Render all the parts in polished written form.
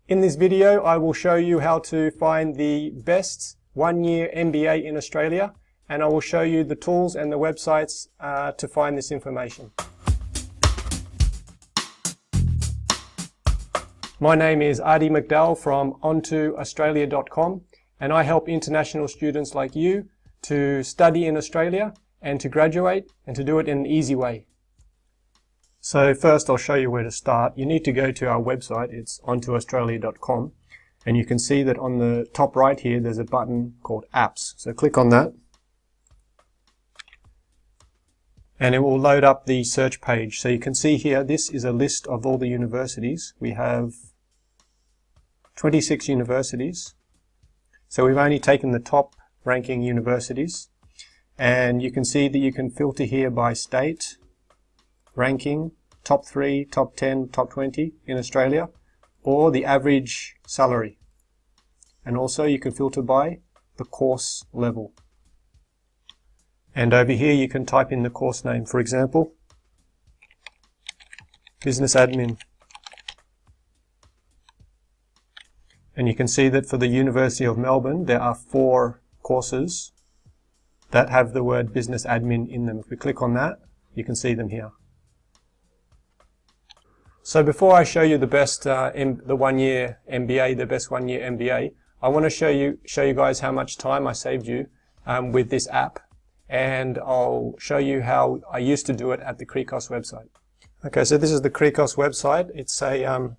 In this video, I will show you how to find the best one-year MBA in Australia, and I will show you the tools and the websites to find this information. My name is Adi McDowell from ontoaustralia.com, and I help international students like you to study in Australia and to graduate and to do it in an easy way. So first I'll show you where to start. You need to go to our website. It's ontoaustralia.com, and you can see that on the top right here there's a button called Apps. So click on that and it will load up the search page. So you can see here this is a list of all the universities. We have 26 universities. So we've only taken the top ranking universities, and you can see that you can filter here by state, ranking, top 3, top 10, top 20 in Australia, or the average salary. And also you can filter by the course level. And over here you can type in the course name, for example, Business Admin. And you can see that for the University of Melbourne there are 4 courses that have the word Business Admin in them. If we click on that, you can see them here. So before I show you the best, the one-year MBA, the best one-year MBA, I want to show you guys how much time I saved you with this app, and I'll show you how I used to do it at the CRECOS website. Okay, so this is the CRECOS website. It's a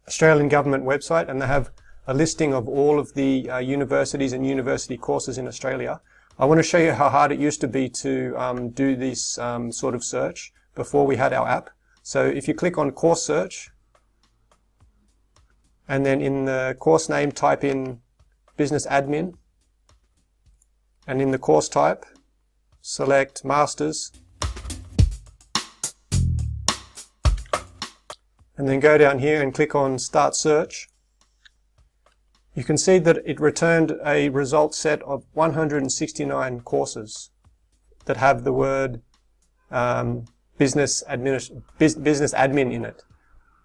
Australian government website, and they have a listing of all of the universities and university courses in Australia. I want to show you how hard it used to be to do this sort of search before we had our app. So if you click on course search, and then in the course name type in Business Admin, and in the course type select Masters, and then go down here and click on Start Search, you can see that it returned a result set of 169 courses that have the word Business Admin in it.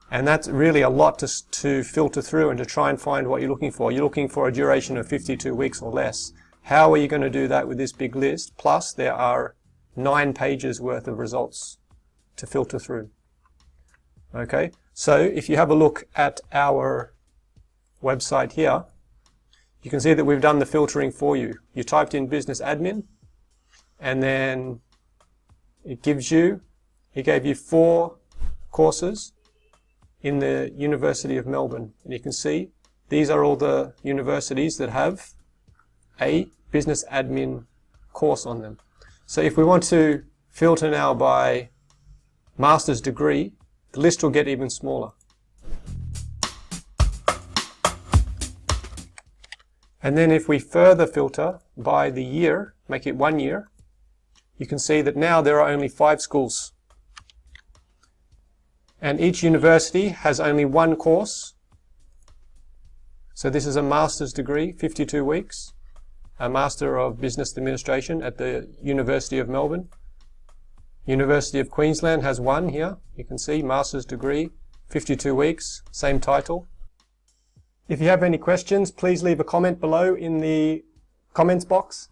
And that's really a lot to filter through and to try and find what you're looking for. You're looking for a duration of 52 weeks or less. How are you going to do that with this big list? Plus there are 9 pages worth of results to filter through. Okay, so if you have a look at our website here, you can see that we've done the filtering for you. You typed in Business Admin, and then it gave you 4 courses in the University of Melbourne. And you can see these are all the universities that have a Business Admin course on them. So if we want to filter now by master's degree, the list will get even smaller. And then if we further filter by the year, make it 1 year, you can see that now there are only 5 schools. And each university has only 1 course. So this is a master's degree, 52 weeks, a Master of Business Administration at the University of Melbourne. University of Queensland has 1 here. You can see master's degree, 52 weeks, same title. If you have any questions, please leave a comment below in the comments box,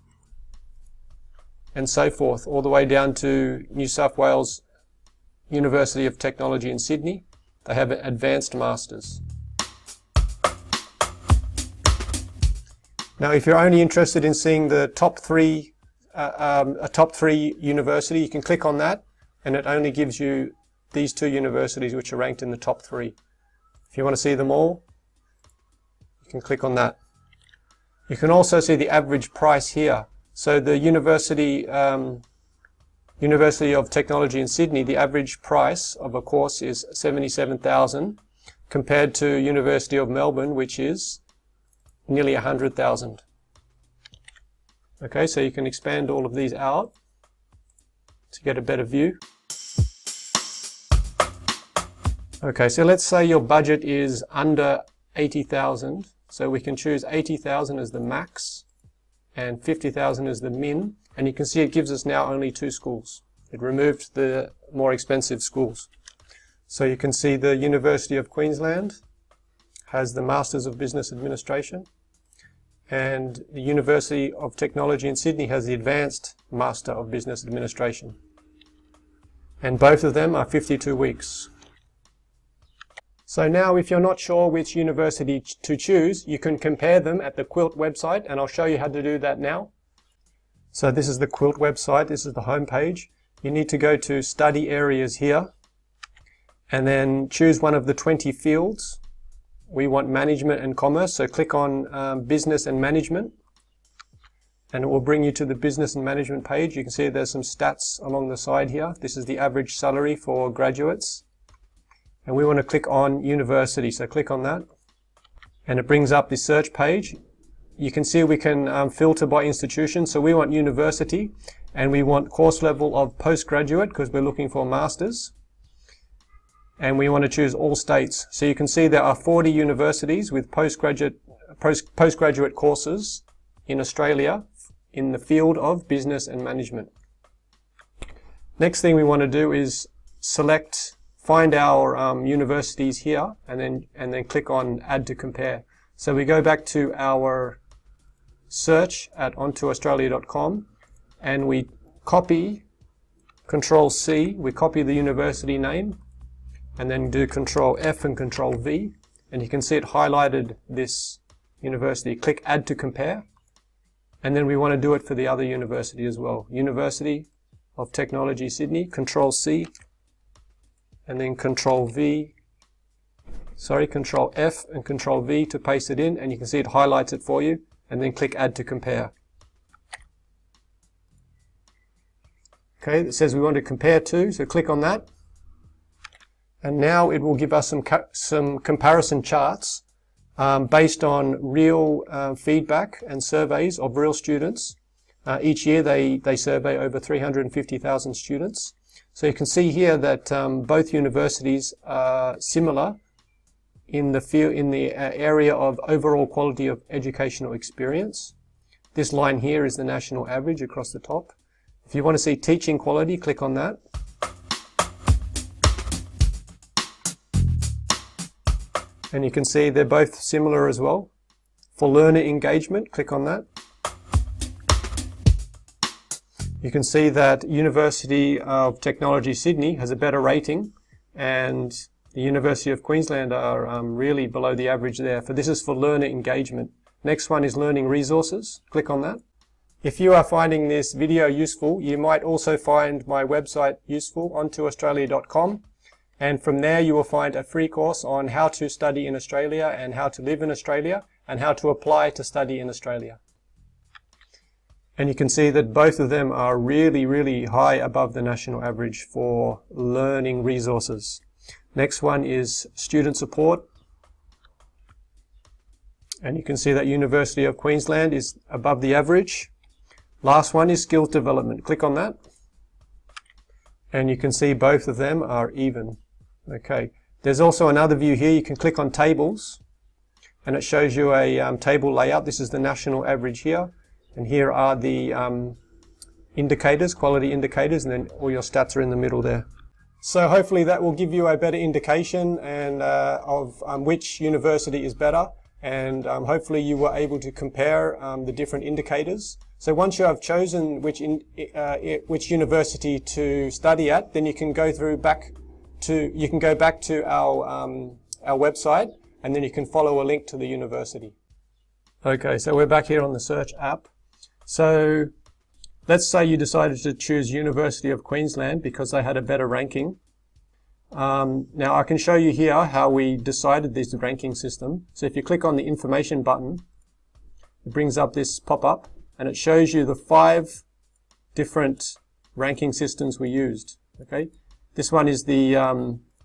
and so forth, all the way down to New South Wales University of Technology in Sydney. They have an advanced masters. Now, if you're only interested in seeing the top 3, a top 3 university, you can click on that, and it only gives you these 2 universities which are ranked in the top 3. If you want to see them all, you can click on that. You can also see the average price here. So the University of Technology in Sydney, the average price of a course is $77,000 compared to University of Melbourne, which is nearly $100,000. Okay, so you can expand all of these out to get a better view. Okay, so let's say your budget is under 80,000. So we can choose 80,000 as the max and 50,000 as the min, and you can see it gives us now only 2 schools. It removed the more expensive schools. So you can see the University of Queensland has the Masters of Business Administration, and the University of Technology in Sydney has the Advanced Master of Business Administration. And both of them are 52 weeks. So now if you're not sure which university to choose, you can compare them at the Quilt website, and I'll show you how to do that now. So this is the Quilt website, this is the home page. You need to go to Study Areas here, and then choose one of the 20 fields. We want Management and Commerce, so click on Business and Management, and it will bring you to the Business and Management page. You can see there's some stats along the side here. This is the average salary for graduates. And we want to click on University, so click on that. And it brings up the search page. You can see we can filter by institution, so we want University, and we want course level of postgraduate because we're looking for Masters. And we want to choose all states. So you can see there are 40 universities with postgraduate courses in Australia in the field of business and management. Next thing we want to do is find our universities here, and then click on Add to Compare. So we go back to our search at ontoaustralia.com, and we copy Control C, we copy the university name, and then do Control F and Control V, and you can see it highlighted this university. Click Add to Compare, and then we want to do it for the other university as well. University of Technology Sydney, Control C, and then Control F and Control V to paste it in, and you can see it highlights it for you, and then click Add to Compare. Okay, it says we want to compare to, so click on that. And now it will give us some comparison charts based on real feedback and surveys of real students. Each year they survey over 350,000 students. So you can see here that both universities are similar in the area of overall quality of educational experience. This line here is the national average across the top. If you want to see teaching quality, click on that. And you can see they're both similar as well. For learner engagement, click on that. You can see that University of Technology Sydney has a better rating, and the University of Queensland are really below the average there. This is for learner engagement. Next one is learning resources. Click on that. If you are finding this video useful, you might also find my website useful, ontoaustralia.com. And from there you will find a free course on how to study in Australia and how to live in Australia and how to apply to study in Australia. And you can see that both of them are really, really high above the national average for learning resources. Next one is student support. And you can see that University of Queensland is above the average. Last one is skills development. Click on that. And you can see both of them are even. Okay. There's also another view here. You can click on tables, and it shows you a table layout. This is the national average here. And here are the indicators, quality indicators, and then all your stats are in the middle there. So hopefully that will give you a better indication of which university is better, and hopefully you were able to compare the different indicators. So once you have chosen which university to study at, then you can go back to our website, and then you can follow a link to the university. Okay, so we're back here on the search app. So let's say you decided to choose University of Queensland because they had a better ranking. Now I can show you here how we decided this ranking system. So if you click on the information button, it brings up this pop-up, and it shows you the 5 different ranking systems we used. Okay, this one is the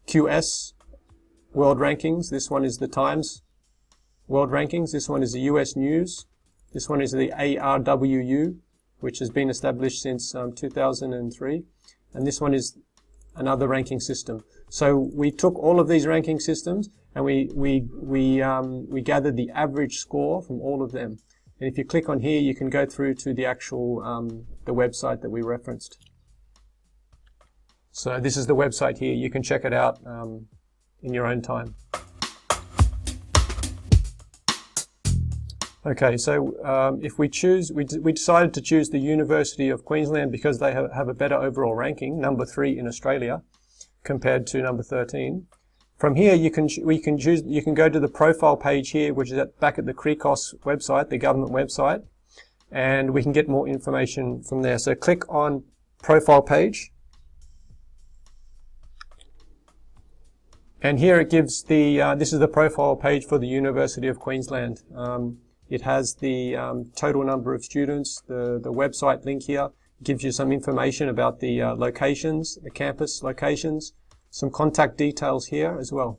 QS World Rankings. This one is the Times World Rankings. This one is the US News. This one is the ARWU, which has been established since 2003. And this one is another ranking system. So we took all of these ranking systems, and we gathered the average score from all of them. And if you click on here, you can go through to the actual the website that we referenced. So this is the website here. You can check it out in your own time. Okay, so if we choose, we decided to choose the University of Queensland because they have a better overall ranking, number 3 in Australia, compared to number 13. From here, you can go to the profile page here, which is back at the CRECOS website, the government website, and we can get more information from there. So click on profile page. And here it gives this is the profile page for the University of Queensland. It has the total number of students, the website link here. It gives you some information about the locations, the campus locations, some contact details here as well.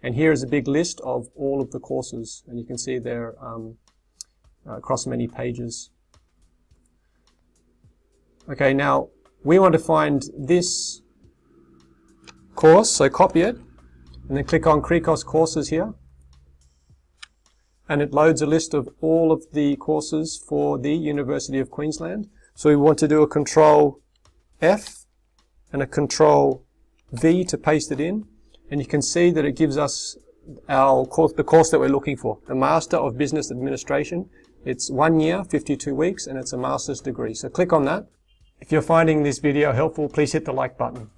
And here is a big list of all of the courses, and you can see they're across many pages. Okay, now we want to find this course, so copy it, and then click on CRECOS courses here. And it loads a list of all of the courses for the University of Queensland. So we want to do a Control F and a Control V to paste it in. And you can see that it gives us our course, the course that we're looking for, the Master of Business Administration. It's 1 year, 52 weeks, and it's a master's degree. So click on that. If you're finding this video helpful, please hit the like button.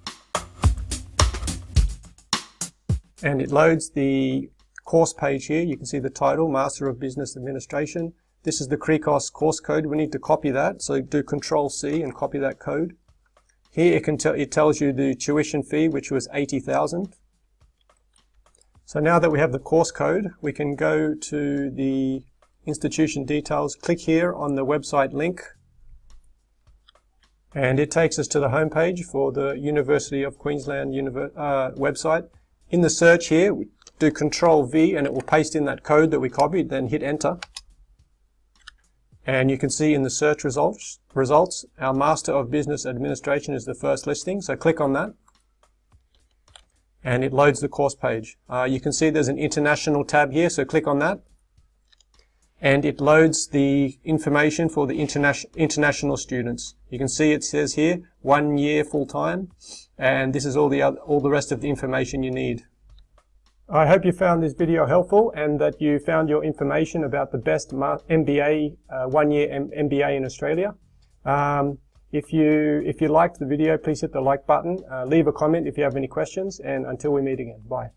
And it loads the course page here. You can see the title, Master of Business Administration. This is the CRECOS course code. We need to copy that. So do Control C and copy that code. Here it tells you the tuition fee, which was $80,000. So now that we have the course code, we can go to the institution details. Click here on the website link. And it takes us to the home page for the University of Queensland website. In the search here, we do Control V and it will paste in that code that we copied, then hit enter. And you can see in the search results, our Master of Business Administration is the first listing, so click on that. And it loads the course page. You can see there's an international tab here, so click on that. And it loads the information for the international students. You can see it says here 1 year full time, and this is all the rest of the information you need. I hope you found this video helpful and that you found your information about the best MBA 1 year MBA in Australia. If you liked the video, please hit the like button. Leave a comment if you have any questions, and until we meet again, bye.